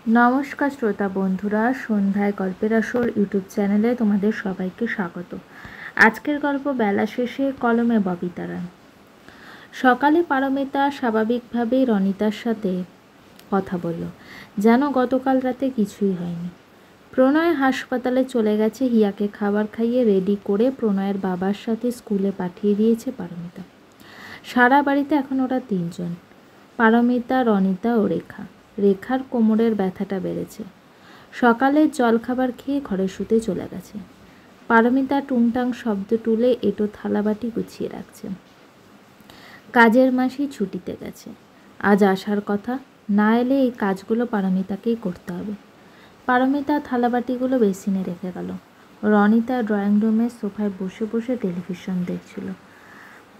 नमस्कार श्रोता बंधुरा सन्ध्याय गल्पेर आसर यूट्यूब चैनेले तुम्हादेर सबाइके स्वागत। आजकेर गल्प बेला शेषे कलमे बबिता राय। सकाले पारमिता स्वाभाविकभावेई रनितार साथे कथा बोल्लो, जेनो गतकाल राते किछुई हयनि। प्रणय हासपाताले चले गेছে, हियाके खाबार खाइये रेडी करे प्रणयेर बाबार साथे स्कुले पाठिये दिয়েছে पारमिता। सारा बाड़ीते एखन ओरा तीनजन, पारमिता, रनिता ओ रेखा। रेखार कोमरेर व्यथाटा बेड़ेছে। सकालेर जलखाबार खेये घरे शुते चले गेছে। पारमिता टुंटांग शब्द तुले एटो थालाबाटी गुछिये राखছে। काजेर मासी छुटिते गेছে, आज आसार कथा, ना एले এই কাজগুলো পারমিতাকেই করতে হবে। পারমিতা থালাবাটিগুলো বেসিনে রেখে গেল। রনিতা ড্রয়িং রুমে সোফায় বসে বসে টেলিভিশন দেখছিল।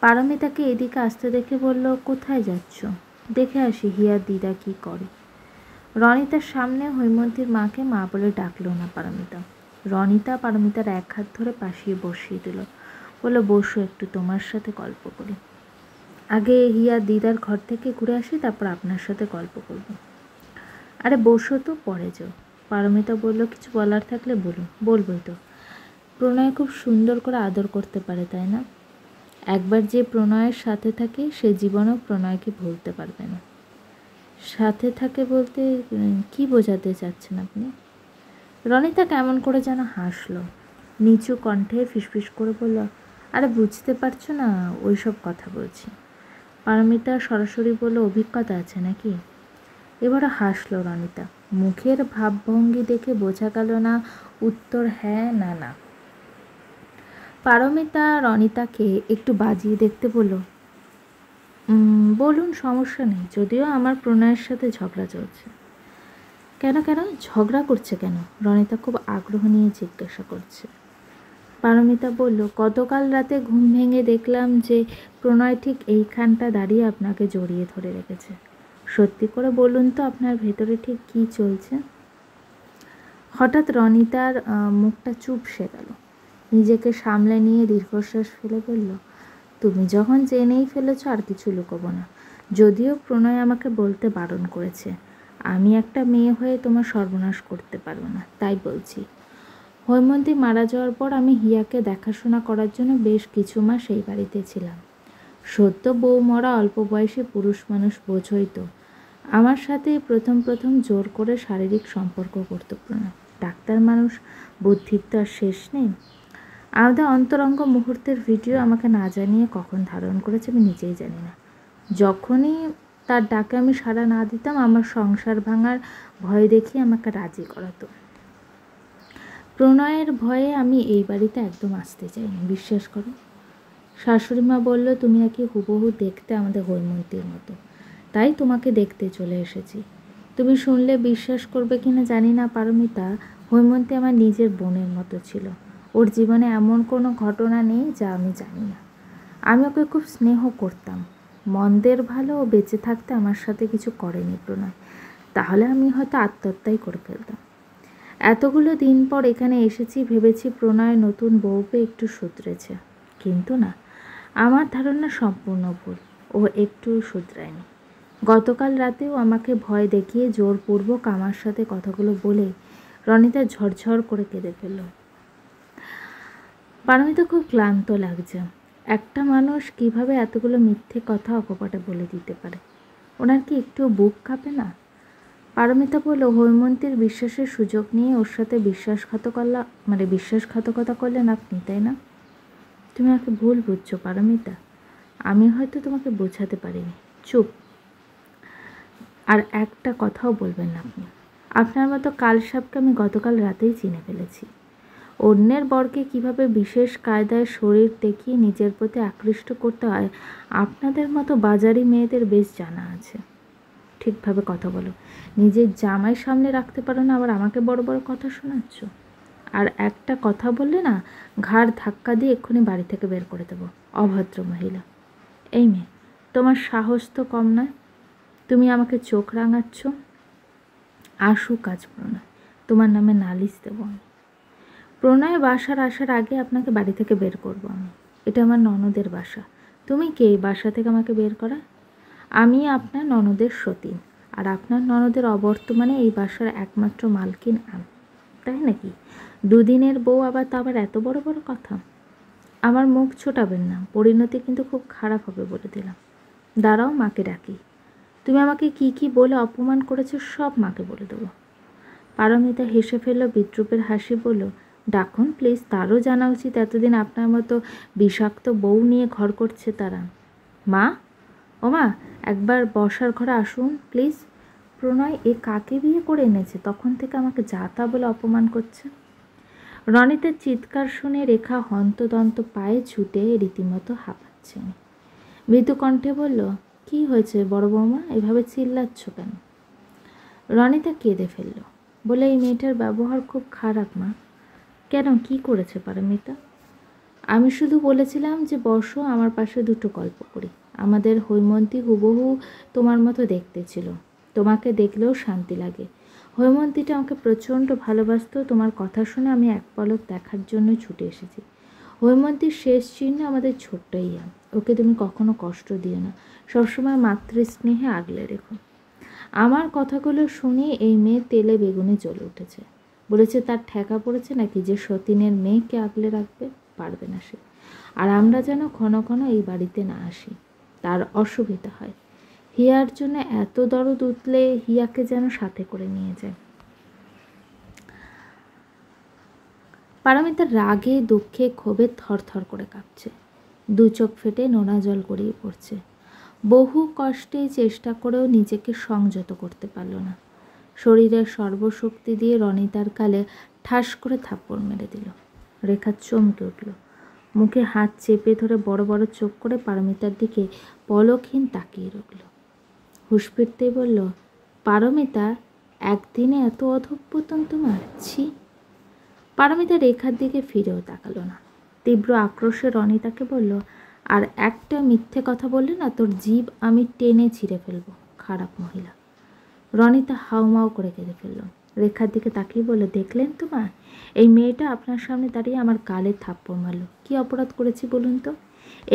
পারমিতাকে এদিকে আসতে দেখে বলল, কোথায় যাচ্ছ? দেখে আসি হিয়ার দিদা কি করে। রনিতার সামনে হৈমন্তীর মাকে মা বলে ডাকলো না পারমিতা। রনিতা পারমিতার এক হাত ধরে পাশিয়ে বসিয়ে দিল, বলল, বসো, একটু তোমার সাথে গল্প করি। আগে হিয়ার দিদার ঘর থেকে ঘুরে আসি, তারপর আপনার সাথে গল্প করব। আরে বসো তো, পরে যাও। পারমিতা বলল, কিছু বলার থাকলে বলুন। বলবোই তো। প্রণয় খুব সুন্দর করে আদর করতে পারে, তাই না? একবার যে প্রণয়ের সাথে থাকে সে জীবনেও প্রণয়কে ভুলতে পারবে না। সাথে থাকে বলতে কি বোঝাতে চাচ্ছেন আপনি? রনিতা কেমন করে যেন হাসলো, নিচু কণ্ঠে ফিসফিস করে বলল, আরে বুঝতে পারছো না, ওই সব কথা বলছি। পারমিতা সরাসরি বলল, অভিজ্ঞতা আছে নাকি? এবারে হাসলো রনিতা। মুখের ভাবভঙ্গি দেখে বোঝা গেল না উত্তর হ্যাঁ না না। পারমিতা রনিতাকে একটু বাজিয়ে দেখতে বলল, বলুন, সমস্যা নেই, যদিও আমার প্রণয়ের সাথে ঝগড়া চলছে। কেন কেন ঝগড়া করছে কেন? রনিতা খুব আগ্রহ নিয়ে জিজ্ঞাসা করছে। পারমিতা বলল, গতকাল রাতে ঘুম ভেঙে দেখলাম যে প্রণয় ঠিক এইখানটা দাঁড়িয়ে আপনাকে জড়িয়ে ধরে রেখেছে। সত্যি করে বলুন তো, আপনার ভেতরে ঠিক কী চলছে? হঠাৎ রনিতার মুখটা চুপসে গেল। নিজেকে সামলে নিয়ে দীর্ঘশ্বাস ফেলে বলল, তুমি যখন জেনেই ফেলেছ আর কিছু লুকোবো না। যদিও প্রণয় আমাকে বলতে বারণ করেছে, আমি একটা মেয়ে হয়ে তোমার সর্বনাশ করতে পারবো না, তাই বলছি। হৈমন্তী মারা যাওয়ার পর আমি হিয়াকে দেখাশোনা করার জন্য বেশ কিছু মাস এই বাড়িতে ছিলাম। সদ্য বউ মরা অল্প বয়সী পুরুষ মানুষ, বোঝই তো। আমার সাথে প্রথম প্রথম জোর করে শারীরিক সম্পর্ক করতো প্রণয়। ডাক্তার মানুষ, বুদ্ধির তো আর শেষ নেই। আমাদের অন্তরঙ্গ মুহূর্তের ভিডিও আমাকে না জানিয়ে কখন ধারণ করেছে আমি নিজেই জানি না। যখনই তার ডাকে আমি সাড়া না দিতাম, আমার সংসার ভাঙার ভয় দেখিয়ে আমাকে রাজি করাতো। প্রণয়ের ভয়ে আমি এই বাড়িতে একদম আসতে চাইনি, বিশ্বাস করো। শাশুড়ি মা বলল, তুমি নাকি হুবহু দেখতে আমাদের হৈমন্তীর মতো, তাই তোমাকে দেখতে চলে এসেছি। তুমি শুনলে বিশ্বাস করবে কিনা জানি না পারমিতা, হৈমন্তী আমার নিজের বোনের মতো ছিল। ওর জীবনে এমন কোনো ঘটনা নেই যা আমি জানি না। আমি ওকে খুব স্নেহ করতাম। মন্দের ভালো ও বেঁচে থাকতে আমার সাথে কিছু করেনি প্রণয়, তাহলে আমি হয়তো আত্মহত্যাই করে ফেলতাম। এতগুলো দিন পর এখানে এসেছি, ভেবেছি প্রণয় নতুন বউ পেয়ে একটু শুধরেছে, কিন্তু না, আমার ধারণা সম্পূর্ণ ভুল। ও একটু শুধরায়নি। গতকাল রাতেও আমাকে ভয় দেখিয়ে জোরপূর্বক আমার সাথে কথাগুলো বলে রনিতা ঝরঝর করে কেঁদে ফেলল। পারমিতা খুব ক্লান্ত লাগছে। একটা মানুষ কিভাবে এতগুলো মিথ্যে কথা অকপটে বলে দিতে পারে? ওনার কি একটু বুক কাঁপে না? পারমিতা বলল, হৈমন্তীর বিশ্বাসের সুযোগ নিয়ে ওর সাথে বিশ্বাসঘাতকতা করলেন আপনি, তাই না? তুমি আমাকে ভুল বুঝছো পারমিতা, আমি হয়তো তোমাকে বোঝাতে পারিনি। চুপ। আর একটা কথাও বলবেন না আপনি। আপনার মতো কালসাপকে আমি গতকাল রাতেই চিনে ফেলেছি। অন্যের বরকে কিভাবে বিশেষ কায়দায় শরীর দেখিয়ে নিজের প্রতি আকৃষ্ট করতে হয় আপনাদের মতো বাজারি মেয়েদের বেশ জানা আছে। ঠিকভাবে কথা বলো। নিজের জামাই সামনে রাখতে পারো না, আবার আমাকে বড় বড় কথা শোনাচ্ছ। আর একটা কথা বললে না, ঘাড় ধাক্কা দিয়ে এক্ষুনি বাড়ি থেকে বের করে দেবো। অভদ্র মহিলা। এই মেয়ে, তোমার সাহস তো কম নয়। তুমি আমাকে চোখ রাঙাচ্ছ। আসুক আজ প্রণয়, তোমার নামে নালিশ দেবো আমি। প্রণয় বাসার আসার আগে আপনাকে বাড়ি থেকে বের করবো আমি। এটা আমার ননদের বাসা। তুমি কে এই বাসা থেকে আমাকে বের করা? আমি আপনার ননদের সতীন। আর আপনার ননদের অবর্তমানে এই বাসার একমাত্র মালকিন আমি, তাই নাকি? দুদিনের বউ আবার তা আবার এত বড় বড় কথা। আমার মুখ ছোটাবেন না, পরিণতি কিন্তু খুব খারাপ হবে বলে দিলাম। দাঁড়াও, মাকে ডাকি। তুমি আমাকে কি কি বলে অপমান করেছো সব মাকে বলে দেবো। পারমিতা হেসে ফেলল, বিদ্রুপের হাসি, বলল, ডাকুন প্লিজ, তারও জানা উচিত এতদিন আপনার মতো বিষাক্ত বউ নিয়ে ঘর করছে তারা। মা, ও মা, একবার বসার ঘরে আসুন প্লিজ। প্রণয় এ কাকে বিয়ে করে এনেছে? তখন থেকে আমাকে যা তা বলে অপমান করছে। রনিতের চিৎকার শুনে রেখা হন্তদন্ত পায়ে ছুটে রীতিমতো হাঁপাচ্ছেন। মৃদু কণ্ঠে বলল, কি হয়েছে বড় বৌমা, এভাবে চিল্লাচ্ছ কেন? রনিতা কেঁদে ফেলল, বলে, এই মেয়েটার ব্যবহার খুব খারাপ মা। কেন, কি করেছে পারমিতা? আমি শুধু বলেছিলাম যে বসো, আমার পাশে দুটো গল্প করি। আমাদের হৈমন্তী হুবহু তোমার মতো দেখতে ছিল, তোমাকে দেখলেও শান্তি লাগে। হৈমন্তীটা আমাকে প্রচণ্ড ভালোবাসত, তোমার কথা শুনে আমি এক পলক দেখার জন্য ছুটে এসেছি। হৈমন্তীর শেষ চিহ্ন আমাদের ছোট্ট ইয়া, ওকে তুমি কখনো কষ্ট দিও না, সবসময় মাতৃস্নেহে আগলে রেখো। আমার কথাগুলো শুনে এই মেয়ে তেলে বেগুনে জ্বলে উঠেছে। বলেছে তার ঠেকা পড়েছে নাকি যে সতীনের মেয়েকে আগলে রাখবে, পারবে না সে। আর আমরা যেন ঘন ঘন এই বাড়িতে না আসি, তার অসুবিধা হয়। হিয়ার জন্য এত দরদ উঠলে হিয়াকে যেন সাথে করে নিয়ে যায়। পারমিতার রাগে দুঃখে ক্ষোভে থরথর করে কাঁপছে, দু চোখ ফেটে নোনা জল গড়িয়ে পড়ছে। বহু কষ্টে চেষ্টা করেও নিজেকে সংযত করতে পারল না। শরীরের সর্বশক্তি দিয়ে রনিতার গালে ঠাস করে থাপ্পড় মেরে দিল। রেখা চমকে উঠল, মুখে হাত চেপে ধরে বড় বড় চোখ করে পারমিতার দিকে পলকহীন তাকিয়ে রইল। হুঁশ ফিরতেই বলল, পারমিতা, একদিনে এত অধঃপতন তোমার, ছি। পারমিতা রেখার দিকে ফিরেও তাকালো না। তীব্র আক্রোশে রনিতাকে বলল, আর একটা মিথ্যে কথা বললে না, তোর জিভ আমি টেনে ছিঁড়ে ফেলবো, খারাপ মহিলা। রনিতা হাউমাউ করে কেঁদে ফেলল। রেখার দিকে তাকিয়ে বলল, দেখলেন তো মা, এই মেয়েটা আপনার সামনে দাঁড়িয়ে আমার গালে থাপ্পড় মারল। কি অপরাধ করেছি বলুন তো?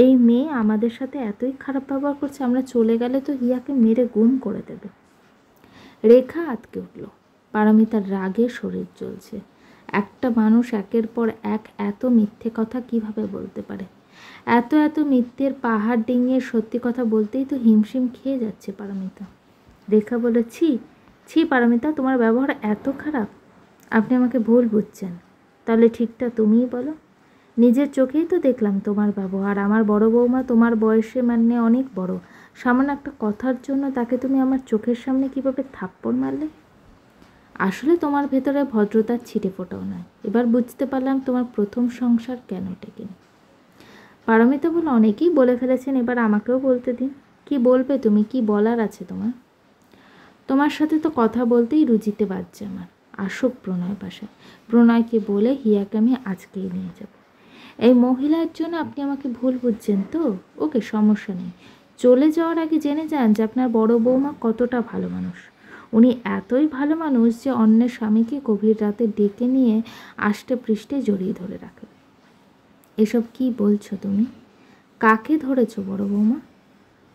এই মেয়ে আমাদের সাথে এতই খারাপ ব্যবহার করছে, আমরা চলে গেলে তো হিয়াকে মেরে গুম করে দেবে। রেখা আটকে উঠল। পারমিতার রাগে শরীর জ্বলছে। একটা মানুষ একের পর এক এত মিথ্যে কথা কিভাবে বলতে পারে? এত এত মিথ্যের পাহাড় ডিঙিয়ে সত্যি কথা বলতেই তো হিমশিম খেয়ে যাচ্ছে পারমিতা। রেখা বলে, ছি ছি পারমিতা, তোমার ব্যবহার এত খারাপ। আপনি আমাকে ভুল বুঝছেন, তাহলে ঠিকটা তুমিই বলো। নিজের চোখেই তো দেখলাম তোমার ব্যবহার। আমার বড় বৌমা তোমার বয়সে মানে অনেক বড়, সামান্য একটা কথার জন্য তাকে তুমি আমার চোখের সামনে কিভাবে থাপ্পড় মারলে? আসলে তোমার ভেতরে ভদ্রতার ছিটে ফোটাও নয়। এবার বুঝতে পারলাম তোমার প্রথম সংসার কেন টেকেনি। পারমিতা বলে, অনেকেই বলে ফেলেছেন, এবার আমাকেও বলতে দিন। কি বলবে তুমি, কি বলার আছে তোমার? তোমার সাথে তো কথা বলতেই রুজিতে বাজছে আমার। আসুক প্রণয় বাসায়, প্রণয়কে বলে হিয়াকে আমি আজকেই নিয়ে যাব। এই মহিলার জন্য আপনি আমাকে ভুল বুঝছেন তো? ওকে, সমস্যা নেই। চলে যাওয়ার আগে জেনে যান যে আপনার বড় বৌমা কতটা ভালো মানুষ। উনি এতই ভালো মানুষ যে অন্যের স্বামীকে গভীর রাতে ডেকে নিয়ে আষ্টে পৃষ্ঠে জড়িয়ে ধরে রাখে। এসব কি বলছো তুমি? কাকে ধরেছ বড় বৌমা?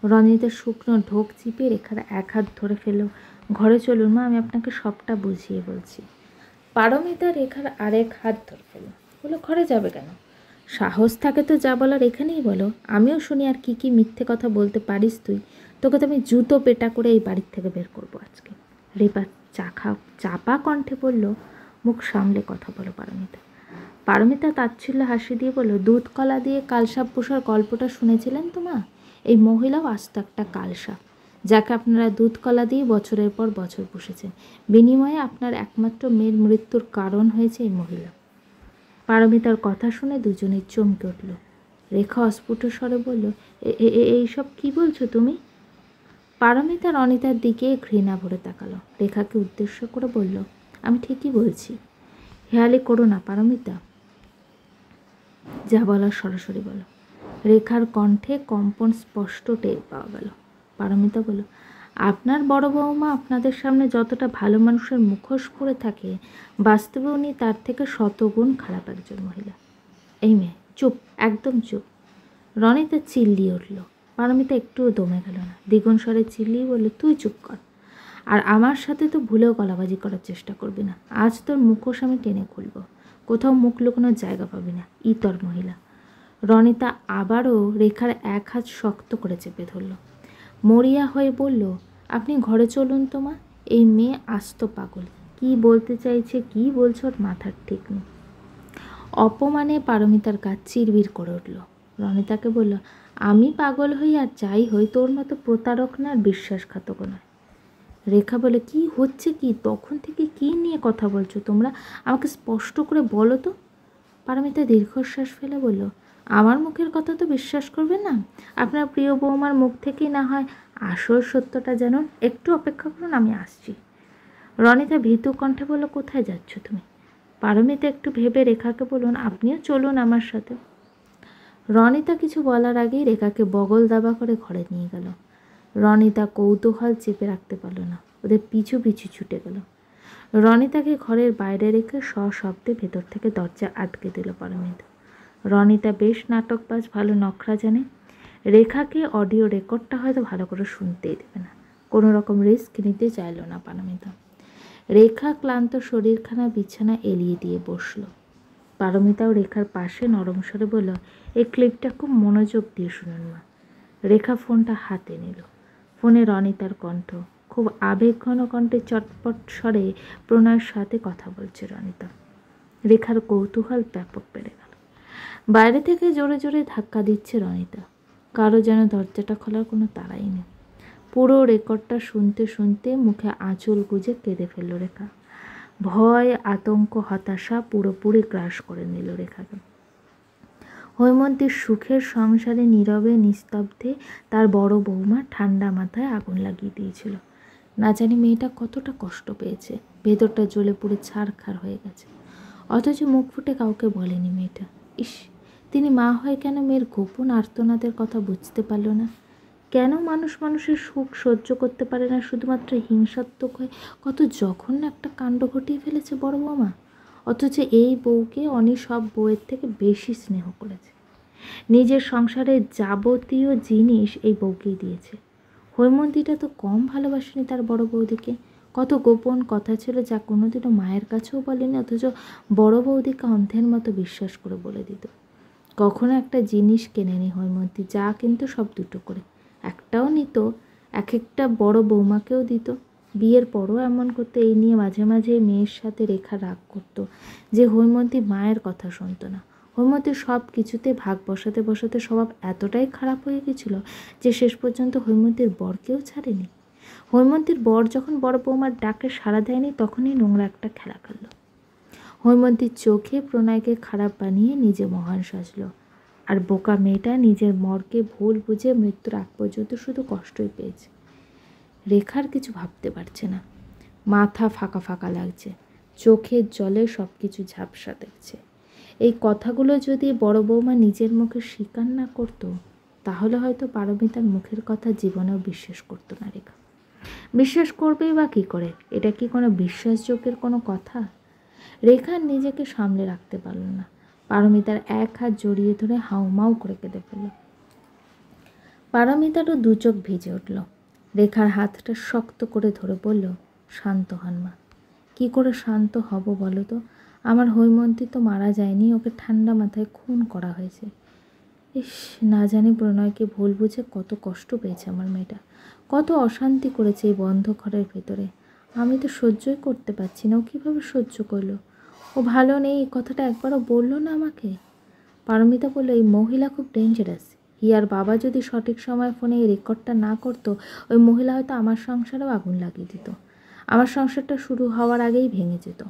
রনিতা শুকনো ঢোক চিপে রেখার এক হাত ধরে ফেলল। ঘরে চলুন মা, আমি আপনাকে সবটা বুঝিয়ে বলছি। পারমিতা রেখার আরেক হাত ধরে ফেলল, বলো, ঘরে যাবে কেন? সাহস থাকে তো যা বলার এখানেই বলো, আমিও শুনি আর কি কি মিথ্যে কথা বলতে পারিস তুই। তোকে তো আমি জুতো পেটা করে এই বাড়ির থেকে বের করবো আজকে। রেপা চাপা কণ্ঠে বলল, মুখ সামলে কথা বলো পারমিতা। পারমিতা তাচ্ছিল্য হাসি দিয়ে বলল, দুধ কলা দিয়ে কালসাপ পোষার গল্পটা শুনেছিলেন তো মা? এই মহিলাও আস্ত একটা কালসাপ, যাকে আপনারা দুধ কলা দিয়ে বছরের পর বছর পুষেছেন। বিনিময়ে আপনার একমাত্র মেয়ের মৃত্যুর কারণ হয়েছে এই মহিলা। পারমিতার কথা শুনে দুজনেই চমকে উঠল। রেখা অস্ফুট স্বরে বলল, এইসব কি বলছো তুমি? পারমিতা রনিতার দিকে ঘৃণা ভরে তাকালো। রেখাকে উদ্দেশ্য করে বলল, আমি ঠিকই বলছি, হেয়ালি করো না পারমিতা, যা বলার সরাসরি বলো। রেখার কণ্ঠে কম্পন স্পষ্ট টের পাওয়া গেল। পারমিতা বলল, আপনার বড় বৌমা আপনাদের সামনে যতটা ভালো মানুষের মুখোশ পরে থাকে, বাস্তবে উনি তার থেকে শতগুণ খারাপ একজন মহিলা। এই মেয়ে চুপ, একদম চুপ। রনিতা চিল্লিয়ে উঠল। পারমিতা একটুও দমে গেল না, দ্বিগুণ স্বরে চিল্লিয়ে বলল, তুই চুপ কর। আর আমার সাথে তো ভুলেও গলাবাজি করার চেষ্টা করবি না। আজ তোর মুখোশ আমি টেনে খুলব, কোথাও মুখ লুকোনোর জায়গা পাবি না, ইতর মহিলা। রনিতা আবারও রেখার এক হাত শক্ত করে চেপে ধরল। মরিয়া হয়ে বলল, আপনি ঘরে চলুন তো মা, এই মেয়ে আস্ত পাগল, কি বলতে চাইছে কি বলছে ওর মাথার ঠিক নেই। অপমানে পারমিতার গা চিরবির করে উঠল। রনিতাকে বলল, আমি পাগল হই আর যাই হই, তোর মতো প্রতারক না আর বিশ্বাসঘাতক নয়। রেখা বলে, কি হচ্ছে কি, তখন থেকে কি নিয়ে কথা বলছো তোমরা, আমাকে স্পষ্ট করে বলো তো। পারমিতা দীর্ঘশ্বাস ফেলে বলল, আমার মুখের কথা তো বিশ্বাস করবেন না, আপনার প্রিয় বৌমার মুখ থেকেই না হয় আসল সত্যটা জানুন, একটু অপেক্ষা করুন, আমি আসছি। রনিতা ভীতু কণ্ঠে বলল, কোথায় যাচ্ছ তুমি? পারমিতা একটু ভেবে রেখাকে বলুন, আপনিও চলুন আমার সাথে। রনিতা কিছু বলার আগেই রেখাকে বগল দাবা করে ঘরে নিয়ে গেল। রনিতা কৌতূহল চেপে রাখতে পারল না, ওদের পিছু পিছু ছুটে গেল। রনিতাকে ঘরের বাইরে রেখে সশব্দে ভেতর থেকে দরজা আটকে দিল পারমিতা। রনিতা বেশ নাটকবাজ, ভালো নখরা জানে। রেখাকে অডিও রেকর্ডটা হয়তো ভালো করে শুনতেই দেবে না, কোনো রকম রিস্ক নিতে চাইল না পারমিতা। রেখা ক্লান্ত শরীরখানা বিছানা এলিয়ে দিয়ে বসল। পারমিতাও রেখার পাশে নরম স্বরে বলল, এই ক্লিপটা খুব মনোযোগ দিয়ে শুনুন মা। রেখা ফোনটা হাতে নিল। ফোনে রনিতার কণ্ঠ, খুব আবেগঘন কণ্ঠে চটপট স্বরে প্রণয়ের সাথে কথা বলছে রনিতা। রেখার কৌতূহল ব্যাপক বেড়ে গেল। বাইরে থেকে জোরে জোরে ধাক্কা দিচ্ছে রনিতা, কারো যেন দরজাটা খোলার কোনো তাড়াই নেই। পুরো রেকর্ডটা শুনতে শুনতে মুখে আঁচল গুজে কেঁদে ফেলল রেখা। ভয়, আতঙ্ক, হতাশা পুরোপুরি গ্রাস করে নিল রেখাকে। হৈমন্তীর সুখের সংসারে নীরবে নিস্তব্ধে তার বড় বৌমা ঠান্ডা মাথায় আগুন লাগিয়ে দিয়েছিল। না জানি মেয়েটা কতটা কষ্ট পেয়েছে, ভেতরটা জ্বলে পুড়ে ছারখার হয়ে গেছে, অথচ মুখ ফুটে কাউকে বলেনি মেয়েটা। ইস, তিনি মা হয়ে কেন মেয়ের গোপন আর্তনাদের কথা বুঝতে পারল না? কেন মানুষ মানুষের সুখ সহ্য করতে পারে না শুধুমাত্র হিংসাত্মক হয়ে কত জঘন্য একটা কাণ্ড ঘটিয়ে ফেলেছে বড় বৌমা। অথচ এই বউকে অনি সব বউয়ের থেকে বেশি স্নেহ করেছে, নিজের সংসারের যাবতীয় জিনিস এই বউকেই দিয়েছে। হৈমন্তীটা তো কম ভালোবাসেনি তার বড় বৌদিকে, কত গোপন কথা ছিল যা কোনোদিনও মায়ের কাছেও বলেনি, অথচ বড় বৌদিকে অন্ধের মতো বিশ্বাস করে বলে দিত। কখনো একটা জিনিস কেনেনি হৈমন্তী, যা কিন্তু সব দুটো করে, একটাও নিত, এক একটা বড় বৌমাকেও দিত। বিয়ের পরও এমন করতো। এই নিয়ে মাঝে মাঝে মেয়ের সাথে রেখা রাগ করতো যে হৈমন্তী মায়ের কথা শুনতো না। হৈমন্তীর সব কিছুতে ভাগ বসাতে বসাতে স্বভাব এতটাই খারাপ হয়ে গেছিল যে শেষ পর্যন্ত হৈমন্তীর বরকেও ছাড়েনি। হৈমন্তীর বর যখন বড় বৌমার ডাকে সাড়া দেয়নি, তখনই নোংরা একটা খেলা খেলল। হৈমন্তীর চোখে প্রণয়কে খারাপ বানিয়ে নিজে মহান সাজল, আর বোকা মেয়েটা নিজের মরকে ভুল বুঝে মৃত্যুর আগ পর্যন্ত শুধু কষ্টই পেয়েছে। রেখার কিছু ভাবতে পারছে না, মাথা ফাঁকা ফাঁকা লাগছে, চোখের জলে সব কিছু ঝাপসা দেখছে। এই কথাগুলো যদি বড় বৌমা নিজের মুখে স্বীকার না করতো, তাহলে হয়তো পারমিতার মুখের কথা জীবনেও বিশ্বাস করতো না রেখা। বিশ্বাস করবেই বা কী করে? এটা কি কোনো বিশ্বাসযোগ্যের কোনো কথা? রেখা নিজেকে সামলে রাখতে পারল না, পারমিতার এক হাত জড়িয়ে ধরে হাউমাউ করে কেঁদে ফেলল। পারমিতারও দু চোখ ভিজে উঠল। রেখার হাতটা শক্ত করে ধরে বলল, শান্ত হন মা। কী করে শান্ত হব বলো তো? আমার হৈমন্তী তো মারা যায়নি, ওকে ঠান্ডা মাথায় খুন করা হয়েছে। ইস, না জানি প্রণয়কে ভুল বুঝে কত কষ্ট পেয়েছে আমার মেয়েটা, কত অশান্তি করেছে এই বন্ধ ঘরের ভেতরে। আমি তো সহ্যই করতে পারছি না। ও কীভাবে সহ্য করলো? ও ভালো নেই, এই কথাটা একবারও বললো না আমাকে। পারমিতা বলল, এই মহিলা খুব ডেঞ্জারাস। হিয়ার বাবা যদি সঠিক সময় ফোনে এই রেকর্ডটা না করতো, ওই মহিলা হয়তো আমার সংসারেও আগুন লাগিয়ে দিত, আমার সংসারটা শুরু হওয়ার আগেই ভেঙে যেত।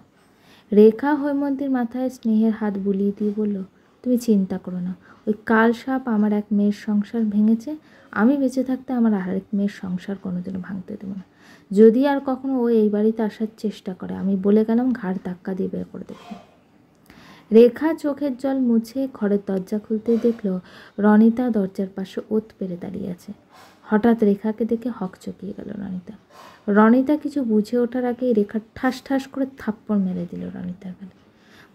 রেখা হৈমন্তীর মাথায় স্নেহের হাত বুলিয়ে দিয়ে বলল, তুমি চিন্তা করো না, ওই কাল সাপ আমার এক মেয়ের সংসার ভেঙেছে, আমি বেঁচে থাকতে আমার আরেক মেয়ের সংসার কোনোদিনও ভাঙতে দেবো না। যদি আর কখনো ও এই বাড়িতে আসার চেষ্টা করে, আমি বলে গেলাম, ঘাড় ধাক্কা দিয়ে বের করে দেবো। রেখা চোখের জল মুছে ঘরের দরজা খুলতে দেখল রনিতা দরজার পাশে ওত পেরে দাঁড়িয়ে আছে। হঠাৎ রেখাকে দেখে হকচকিয়ে গেল রনিতা। রনিতা কিছু বুঝে ওঠার আগেই রেখা ঠাস ঠাস করে থাপ্পড় মেরে দিল রনিতার গালে।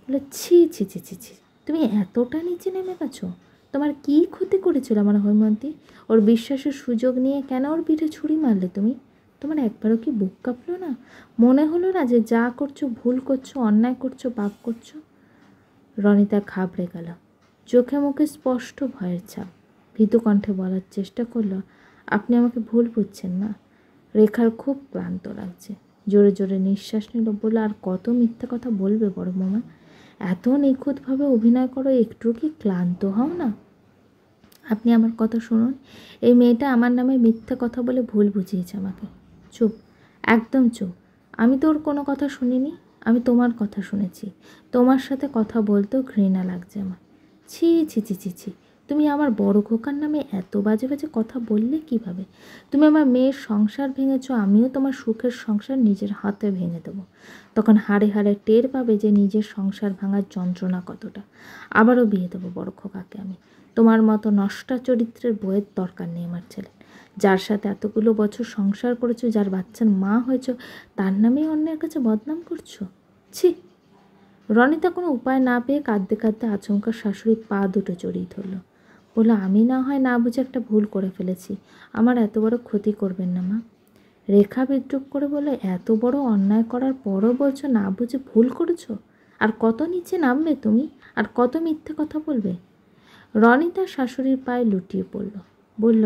বলে, ছি ছি ছি ছি ছি, তুমি এতটা নিচে নেমে গেছো? তোমার কী ক্ষতি করেছিল আমার হৈমন্তী? ওর বিশ্বাসের সুযোগ নিয়ে কেন ওর পিঠে ছুরি মারলে তুমি? তোমার একবারও কি বুক কাঁপলো না? মনে হলো না যে যা করছো ভুল করছো, অন্যায় করছো, পাপ করছো? রনিতা ঘাবড়ে গেল, চোখে মুখে স্পষ্ট ভয়ের ছাপ। ভীতু কণ্ঠে বলার চেষ্টা করলো, আপনি আমাকে ভুল বুঝছেন না। রেখার খুব ক্লান্ত লাগছে, জোরে জোরে নিঃশ্বাস নিল, বলে আর কত মিথ্যা কথা বলবে বড় মামা? এত নিখুঁতভাবে অভিনয় করো, একটু কি ক্লান্ত হও না? আপনি আমার কথা শুনুন, এই মেয়েটা আমার নামে মিথ্যা কথা বলে ভুল বুঝিয়েছে আমাকে। চুপ, একদম চুপ। আমি তো ওর কোনো কথা শুনিনি, আমি তোমার কথা শুনেছি। তোমার সাথে কথা বলতেও ঘৃণা লাগছে আমার। ছি ছি ছি ছি ছি, তুমি আমার বড় খোকার নামে এত বাজে বাজে কথা বললে কিভাবে? তুমি আমার মেয়ের সংসার ভেঙেছো, আমিও তোমার সুখের সংসার নিজের হাতে ভেঙে দেবো। তখন হাড়ে হাড়ে টের পাবে যে নিজের সংসার ভাঙার যন্ত্রণা কতটা। আবারও বিয়ে দেবো বড় খোকাকে আমি। তোমার মতো নষ্টা চরিত্রের বইয়ের দরকার নেই আমার ছেলে। যার সাথে এতগুলো বছর সংসার করেছো, যার বাচ্চার মা হয়েছো, তার নামেই অন্যের কাছে বদনাম করছো। ছি! রনিতা কোনো উপায় না পেয়ে কাঁদতে কাঁদতে আচমকা শাশুড়ির পা দুটো জড়িয়ে ধরল। বলল, আমি না হয় না বুঝে একটা ভুল করে ফেলেছি, আমার এত বড় ক্ষতি করবেন না মা। রেখা বিদ্রুপ করে বলে, এত বড় অন্যায় করার পরও বলছো না বুঝে ভুল করেছো? আর কত নিচে নামবে তুমি? আর কত মিথ্যে কথা বলবে? রনি তার শাশুড়ির পায়ে লুটিয়ে পড়ল, বলল,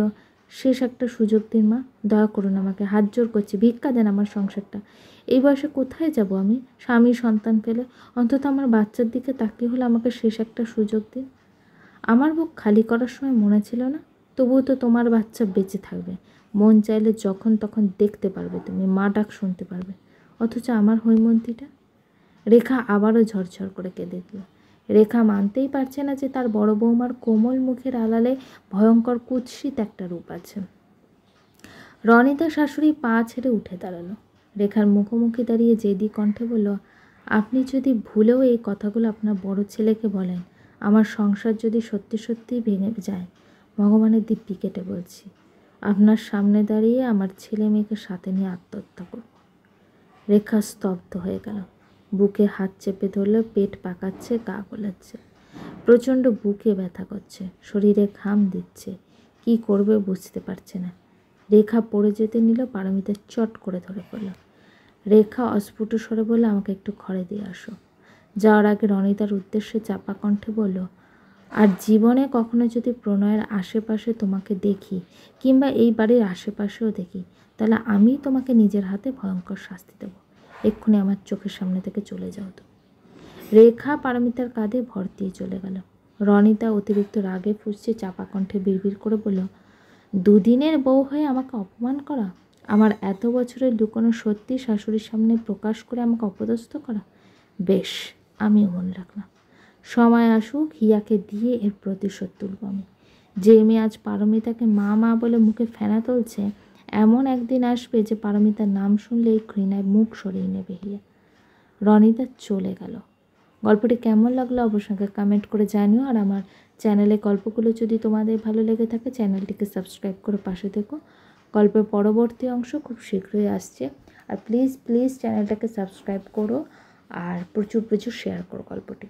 শেষ একটা সুযোগ দিন মা, দয়া করুন আমাকে, হাত জোর করছি, ভিক্ষা দেন আমার সংসারটা। এই বয়সে কোথায় যাব আমি, স্বামী সন্তান পেলে? অন্তত আমার বাচ্চার দিকে তাকিয়ে হলে আমাকে শেষ একটা সুযোগ দিন। আমার বুক খালি করার সময় মনে ছিল না? তবুও তো তোমার বাচ্চা বেঁচে থাকবে, মন চাইলে যখন তখন দেখতে পারবে, তুমি মা ডাক শুনতে পারবে। অথচ আমার হৈমন্তীটা। রেখা আবারও ঝরঝর করে কেঁদে দিল। রেখা মানতেই পারছে না যে তার বড় বৌমার কোমল মুখের আড়ালে ভয়ঙ্কর কুৎসিত একটা রূপ আছে। রনিতা শাশুড়ি পা ছেড়ে উঠে দাঁড়ালো। রেখার মুখোমুখি দাঁড়িয়ে জেদি কণ্ঠে বলল, আপনি যদি ভুলেও এই কথাগুলো আপনার বড় ছেলেকে বলেন, আমার সংসার যদি সত্যি সত্যিই ভেঙে যায়, ভগবানের দিব্যি কেটে বলছি, আপনার সামনে দাঁড়িয়ে আমার ছেলে মেয়েকে সাথে নিয়ে আত্মহত্যা করব। রেখা স্তব্ধ হয়ে গেল, বুকে হাত চেপে ধরলে, পেট পাকাচ্ছে, গা গোলাচ্ছে, প্রচণ্ড বুকে ব্যথা করছে, শরীরে ঘাম দিচ্ছে, কি করবে বুঝতে পারছে না। রেখা পড়ে যেতে নিল, পারমিতা চট করে ধরে পড়ল। রেখা অস্ফুট স্বরে বলল, আমাকে একটু ঘরে দিয়ে আসো। যাওয়ার আগে রনিতার উদ্দেশ্যে চাপা কণ্ঠে বলল, আর জীবনে কখনো যদি প্রণয়ের আশেপাশে তোমাকে দেখি, কিংবা এই বাড়ির আশেপাশেও দেখি, তাহলে আমি তোমাকে নিজের হাতে ভয়ঙ্কর শাস্তি দেবো। এক্ষুনি আমার চোখের সামনে থেকে চলে যাও তো। রেখা পারমিতার কাঁধে ভর দিয়ে চলে গেল। রনিতা অতিরিক্ত রাগে ফুঁসছে, চাপা কণ্ঠে বিড়বিড় করে বলল, দুদিনের বউ হয়ে আমাকে অপমান করা, আমার এত বছরের লুকোনো সত্যি শাশুড়ির সামনে প্রকাশ করে আমাকে অপদস্থ করা। বেশ, আমিও মনে রাখলাম। সময় আসুক, হিয়াকে দিয়ে এর প্রতিশোধ তুলব আমি। যে মেয়ে আজ পারমিতাকে মা মা বলে মুখে ফেনা তুলছে, এমন একদিন আসবে যে পারমিতার নাম শুনলেই ঘৃণায় মুখ সরিয়ে নেবে হিয়া। রনিতা চলে গেল। গল্পটি কেমন লাগলো অবশ্যই কমেন্ট করে জানিও। আর আমার চ্যানেলে গল্পগুলো যদি তোমাদের ভালো লেগে থাকে, চ্যানেলটিকে সাবস্ক্রাইব করে পাশে থেকো। গল্পের পরবর্তী অংশ খুব শীঘ্রই আসছে। আর প্লিজ প্লিজ চ্যানেলটাকে সাবস্ক্রাইব করো, আর প্রচুর প্রচুর শেয়ার করো গল্পটি।